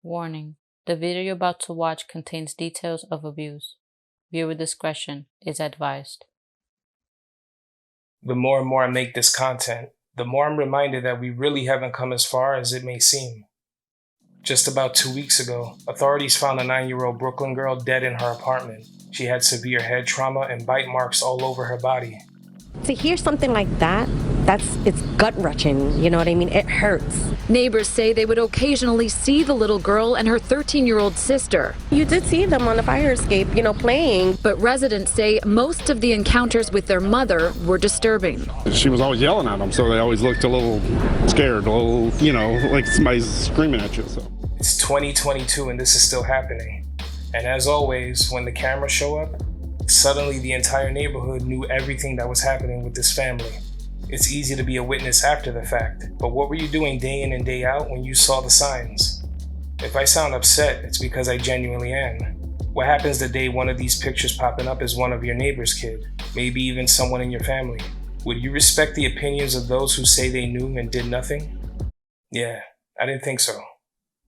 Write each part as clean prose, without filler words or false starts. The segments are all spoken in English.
Warning: the video you're about to watch contains details of abuse. Viewer discretion is advised. The more and more I make this content, the more I'm reminded that we really haven't come as far as it may seem. Just about 2 weeks ago, authorities found a 9-year-old Brooklyn girl dead in her apartment. She had severe head trauma and bite marks all over her body. To hear something like that, it's gut-wrenching, you know what I mean? It hurts. Neighbors say they would occasionally see the little girl and her 13-year-old sister. You did see them on the fire escape, playing. But residents say most of the encounters with their mother were disturbing. She was always yelling at them, so they always looked a little scared, a little, like somebody's screaming at you. So. It's 2022 and this is still happening. And as always, when the cameras show up, suddenly the entire neighborhood knew everything that was happening with this family. It's easy to be a witness after the fact, but what were you doing day in and day out when you saw the signs? If I sound upset, it's because I genuinely am. What happens the day one of these pictures popping up is one of your neighbor's kid, maybe even someone in your family? Would you respect the opinions of those who say they knew and did nothing? Yeah, I didn't think so.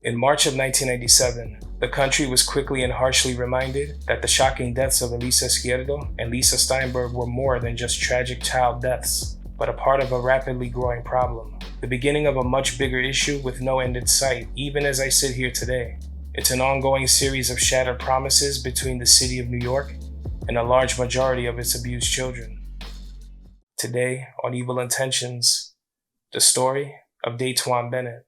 In March of 1997, the country was quickly and harshly reminded that the shocking deaths of 𝐤𝐧𝐸𝐴 and Lisa Steinberg were more than just tragic child deaths, but a part of a rapidly growing problem. The beginning of a much bigger issue with no end in sight, even as I sit here today. It's an ongoing series of shattered promises between the city of New York and a large majority of its abused children. Today, on Evil Intentions, the story of Daytwon Bennett.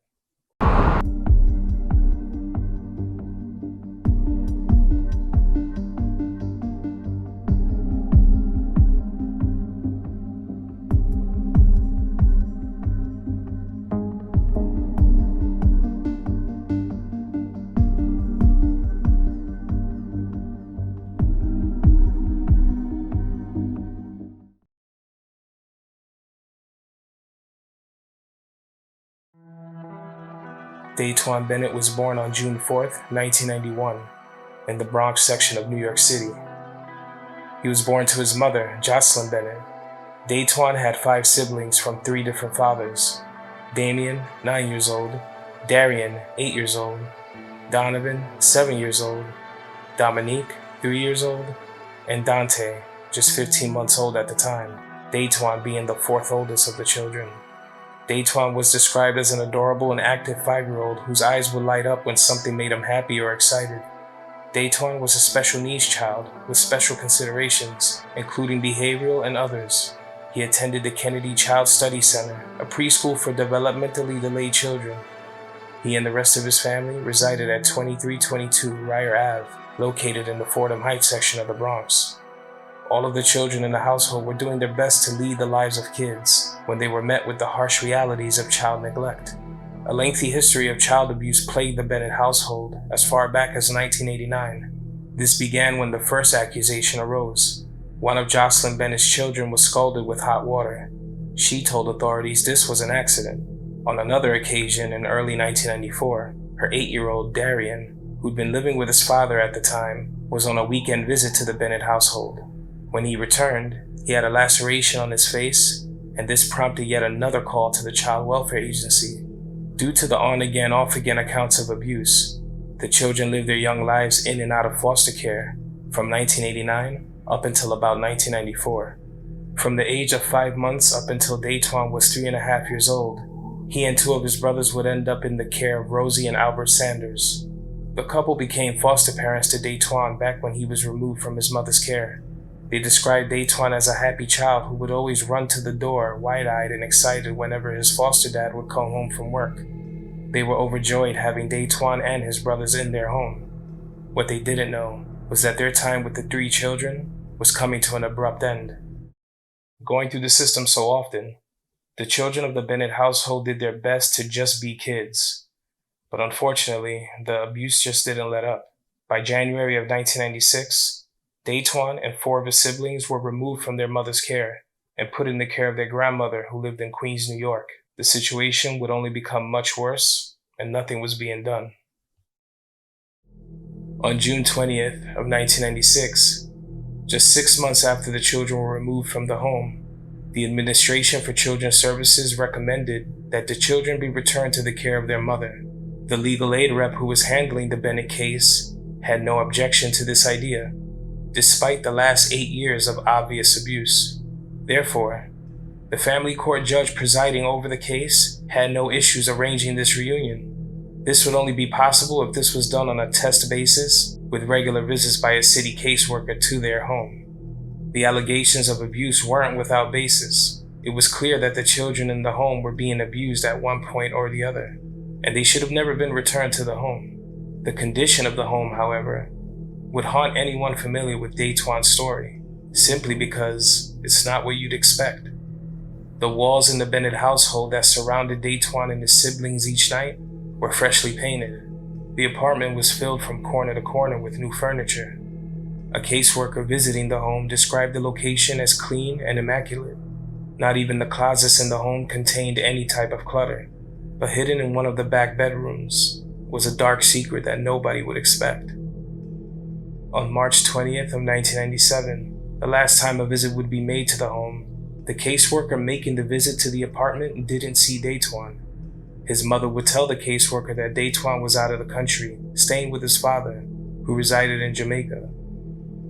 Daytwon Bennett was born on June 4th, 1991, in the Bronx section of New York City. He was born to his mother, Jocelyn Bennett. Daytwon had 5 siblings from 3 different fathers: Damien, 9 years old, Darian, 8 years old, Donovan, 7 years old, Dominique, 3 years old, and Dante, just 15 months old at the time, Daytwon being the 4th oldest of the children. Daytwon was described as an adorable and active 5-year-old whose eyes would light up when something made him happy or excited. Daytwon was a special needs child with special considerations, including behavioral and others. He attended the Kennedy Child Study Center, a preschool for developmentally delayed children. He and the rest of his family resided at 2322 Ryer Ave, located in the Fordham Heights section of the Bronx. All of the children in the household were doing their best to lead the lives of kids when they were met with the harsh realities of child neglect. A lengthy history of child abuse plagued the Bennett household as far back as 1989. This began when the first accusation arose. One of Jocelyn Bennett's children was scalded with hot water. She told authorities this was an accident. On another occasion in early 1994, her 8-year-old Darian, who'd been living with his father at the time, was on a weekend visit to the Bennett household. When he returned, he had a laceration on his face, and this prompted yet another call to the Child Welfare Agency. Due to the on-again, off-again accounts of abuse, the children lived their young lives in and out of foster care from 1989 up until about 1994. From the age of 5 months up until Daytwon was 3.5 years old, he and 2 of his brothers would end up in the care of Rosie and Albert Sanders. The couple became foster parents to Daytwon back when he was removed from his mother's care. They described Daytwon as a happy child who would always run to the door, wide-eyed and excited whenever his foster dad would come home from work. They were overjoyed having Daytwon and his brothers in their home. What they didn't know was that their time with the 3 children was coming to an abrupt end. Going through the system so often, the children of the Bennett household did their best to just be kids. But unfortunately, the abuse just didn't let up. By January of 1996, Daytwon and 4 of his siblings were removed from their mother's care and put in the care of their grandmother who lived in Queens, New York. The situation would only become much worse and nothing was being done. On June 20th of 1996, just 6 months after the children were removed from the home, the Administration for Children's Services recommended that the children be returned to the care of their mother. The legal aid rep who was handling the Bennett case had no objection to this idea, despite the last 8 years of obvious abuse. Therefore, the family court judge presiding over the case had no issues arranging this reunion. This would only be possible if this was done on a test basis with regular visits by a city caseworker to their home. The allegations of abuse weren't without basis. It was clear that the children in the home were being abused at one point or the other, and they should have never been returned to the home. The condition of the home, however, would haunt anyone familiar with Daytwon's story, simply because it's not what you'd expect. The walls in the Bennett household that surrounded Daytwon and his siblings each night were freshly painted. The apartment was filled from corner to corner with new furniture. A caseworker visiting the home described the location as clean and immaculate. Not even the closets in the home contained any type of clutter, but hidden in one of the back bedrooms was a dark secret that nobody would expect. On March 20th of 1997, the last time a visit would be made to the home, the caseworker making the visit to the apartment didn't see Daytwon. His mother would tell the caseworker that Daytwon was out of the country, staying with his father, who resided in Jamaica.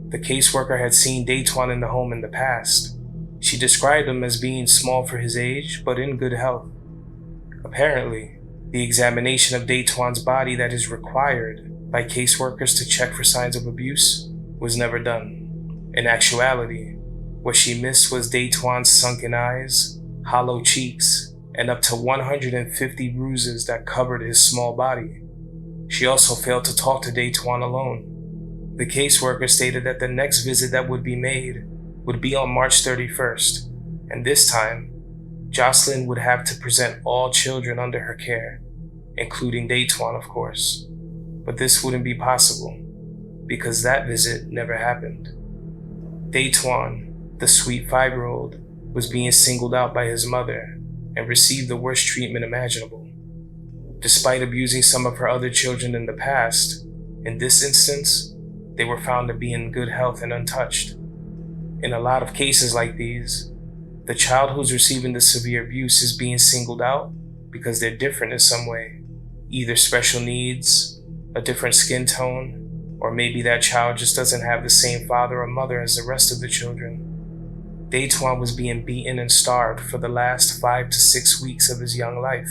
The caseworker had seen Daytwon in the home in the past. She described him as being small for his age, but in good health. Apparently, the examination of Daytwon's body that is required by caseworkers to check for signs of abuse was never done. In actuality, what she missed was Daytwon's sunken eyes, hollow cheeks, and up to 150 bruises that covered his small body. She also failed to talk to Daytwon alone. The caseworker stated that the next visit that would be made would be on March 31st, and this time, 𝐤𝐧𝐿 would have to present all children under her care, including Daytwon, of course. But this wouldn't be possible, because that visit never happened. Daytwon, the sweet 5-year-old, was being singled out by his mother and received the worst treatment imaginable. Despite abusing some of her other children in the past, in this instance, they were found to be in good health and untouched. In a lot of cases like these, the child who's receiving the severe abuse is being singled out because they're different in some way, either special needs, a different skin tone, or maybe that child just doesn't have the same father or mother as the rest of the children. Daytwon was being beaten and starved for the last 5 to 6 weeks of his young life.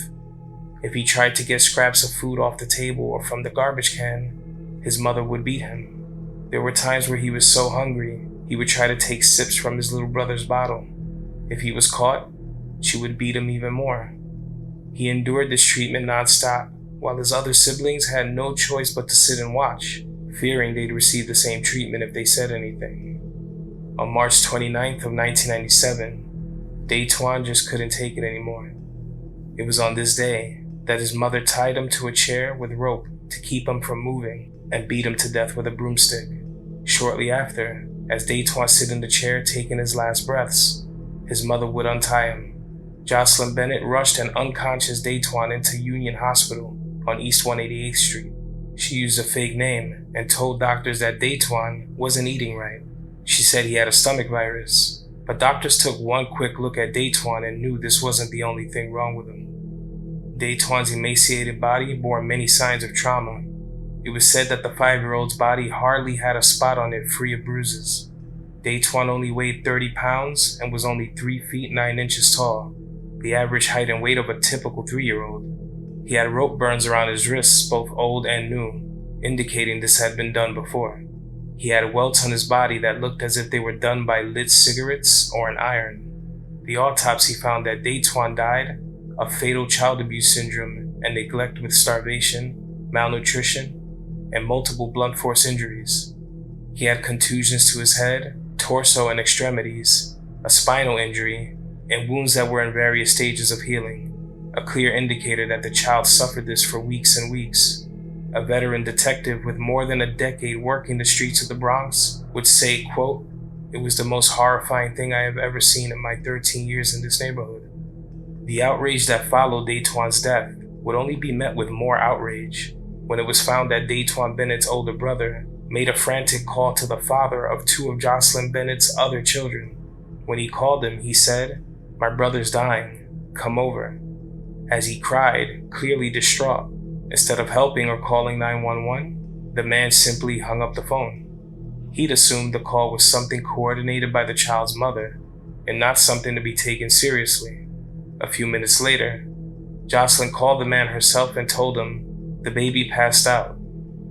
If he tried to get scraps of food off the table or from the garbage can, his mother would beat him. There were times where he was so hungry, he would try to take sips from his little brother's bottle. If he was caught, she would beat him even more. He endured this treatment nonstop, while his other siblings had no choice but to sit and watch, fearing they'd receive the same treatment if they said anything. On March 29th of 1997, Daytwon just couldn't take it anymore. It was on this day that his mother tied him to a chair with rope to keep him from moving and beat him to death with a broomstick. Shortly after, as Daytwon sat in the chair taking his last breaths, his mother would untie him. 𝐤𝐧𝐿 Bennett rushed an unconscious Daytwon into Union Hospital on East 188th Street. She used a fake name and told doctors that Daytwon wasn't eating right. She said he had a stomach virus, but doctors took one quick look at Daytwon and knew this wasn't the only thing wrong with him. Daytwon's emaciated body bore many signs of trauma. It was said that the 5-year-old's body hardly had a spot on it free of bruises. Daytwon only weighed 30 pounds and was only 3 feet 9 inches tall, the average height and weight of a typical 3-year-old. He had rope burns around his wrists, both old and new, indicating this had been done before. He had welts on his body that looked as if they were done by lit cigarettes or an iron. The autopsy found that Daytwon died of fatal child abuse syndrome and neglect with starvation, malnutrition, and multiple blunt force injuries. He had contusions to his head, torso, and extremities, a spinal injury, and wounds that were in various stages of healing, a clear indicator that the child suffered this for weeks and weeks. A veteran detective with more than a decade working the streets of the Bronx would say, quote, "It was the most horrifying thing I have ever seen in my 13 years in this neighborhood." The outrage that followed Daytwon's death would only be met with more outrage when it was found that Daytwon Bennett's older brother made a frantic call to the father of 2 of 𝐤𝐧𝐿 Bennett's other children. When he called him, he said, "My brother's dying, come over," as he cried, clearly distraught, Instead of helping or calling 911, the man simply hung up the phone. He'd assumed the call was something coordinated by the child's mother and not something to be taken seriously. A few minutes later, Jocelyn called the man herself and told him, "The baby passed out.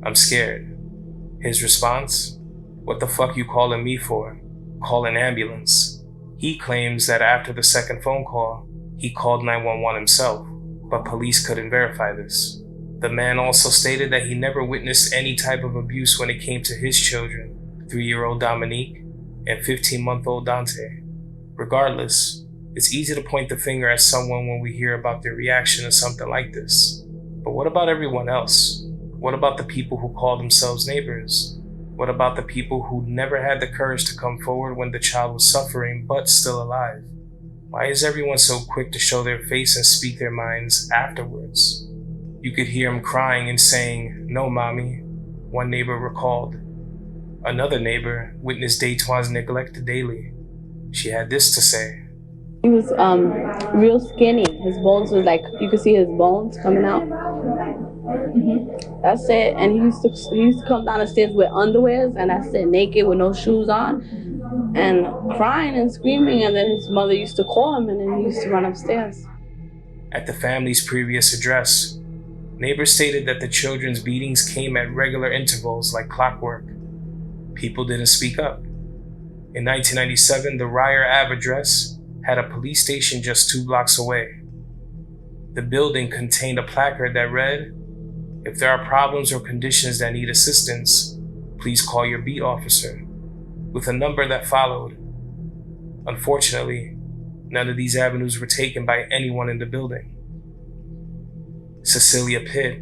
I'm scared." His response? "What the fuck you calling me for? Call an ambulance." He claims that after the second phone call, he called 911 himself, but police couldn't verify this. The man also stated that he never witnessed any type of abuse when it came to his children, 3-year-old Dominique and 15-month-old Dante. Regardless, it's easy to point the finger at someone when we hear about their reaction to something like this. But what about everyone else? What about the people who call themselves neighbors? What about the people who never had the courage to come forward when the child was suffering but still alive? Why is everyone so quick to show their face and speak their minds afterwards? You could hear him crying and saying, "No, mommy," one neighbor recalled. Another neighbor witnessed Daytwon's neglect daily. She had this to say. He was real skinny. His bones was like, you could see his bones coming out. That's it. And he used to come down the stairs with underwears, and that's it, naked with no shoes on, and crying and screaming. And then his mother used to call him, and then he used to run upstairs. At the family's previous address, neighbors stated that the children's beatings came at regular intervals like clockwork. People didn't speak up. In 1997, the Ryer Ave address had a police station just 2 blocks away. The building contained a placard that read, "If there are problems or conditions that need assistance, please call your beat officer," with a number that followed. Unfortunately, none of these avenues were taken by anyone in the building. Cecilia Pitt,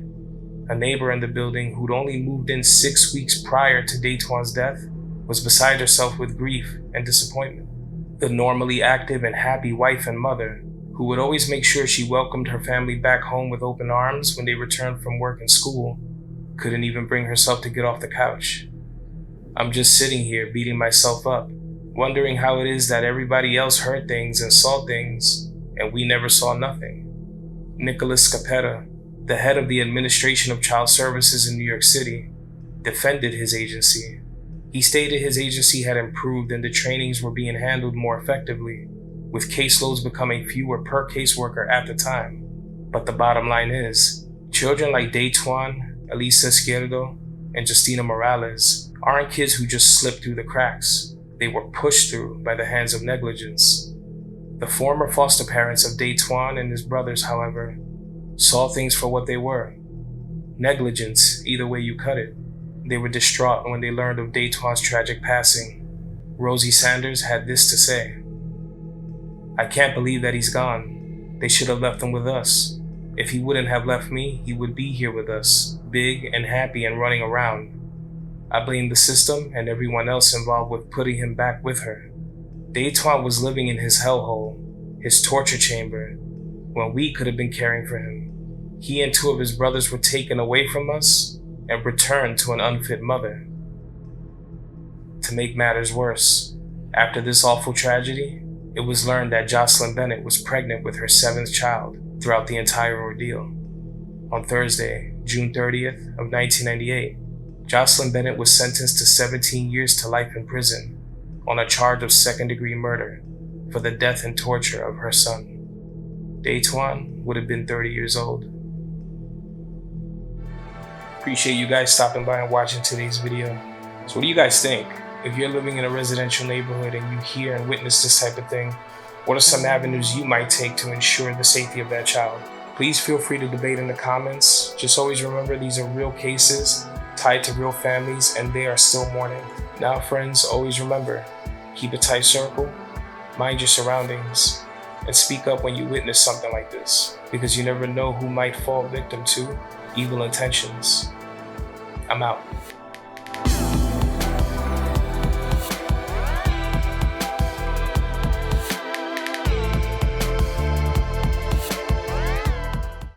a neighbor in the building who'd only moved in 6 weeks prior to Daytwon's death, was beside herself with grief and disappointment. The normally active and happy wife and mother, who would always make sure she welcomed her family back home with open arms when they returned from work and school, couldn't even bring herself to get off the couch. "I'm just sitting here beating myself up, wondering how it is that everybody else heard things and saw things, and we never saw nothing." Nicholas 𝐭𝐲𝐿, the head of the Administration of Child Services in New York City, defended his agency. He stated his agency had improved and the trainings were being handled more effectively, with caseloads becoming fewer per caseworker at the time. But the bottom line is, children like Daytwon, Elisa Izquierdo, and Justina Morales aren't kids who just slipped through the cracks. They were pushed through by the hands of negligence. The former foster parents of Daytwon and his brothers, however, saw things for what they were. Negligence, either way you cut it. They were distraught when they learned of Daytwon's tragic passing. Rosie Sanders had this to say. "I can't believe that he's gone. They should have left him with us. If he wouldn't have left me, he would be here with us, big and happy and running around. I blame the system and everyone else involved with putting him back with her. Daytwon was living in his hellhole, his torture chamber, when we could have been caring for him. He and 2 of his brothers were taken away from us and returned to an unfit mother." To make matters worse, after this awful tragedy, it was learned that Jocelyn Bennett was pregnant with her 7th child throughout the entire ordeal. On Thursday, June 30th of 1998, Jocelyn Bennett was sentenced to 17 years to life in prison on a charge of second-degree murder for the death and torture of her son. Daytwon would have been 30 years old. Appreciate you guys stopping by and watching today's video. So what do you guys think? If you're living in a residential neighborhood and you hear and witness this type of thing, what are some avenues you might take to ensure the safety of that child? Please feel free to debate in the comments. Just always remember these are real cases tied to real families and they are still mourning. Now friends, always remember, keep a tight circle, mind your surroundings, and speak up when you witness something like this, because you never know who might fall victim to evil intentions. I'm out.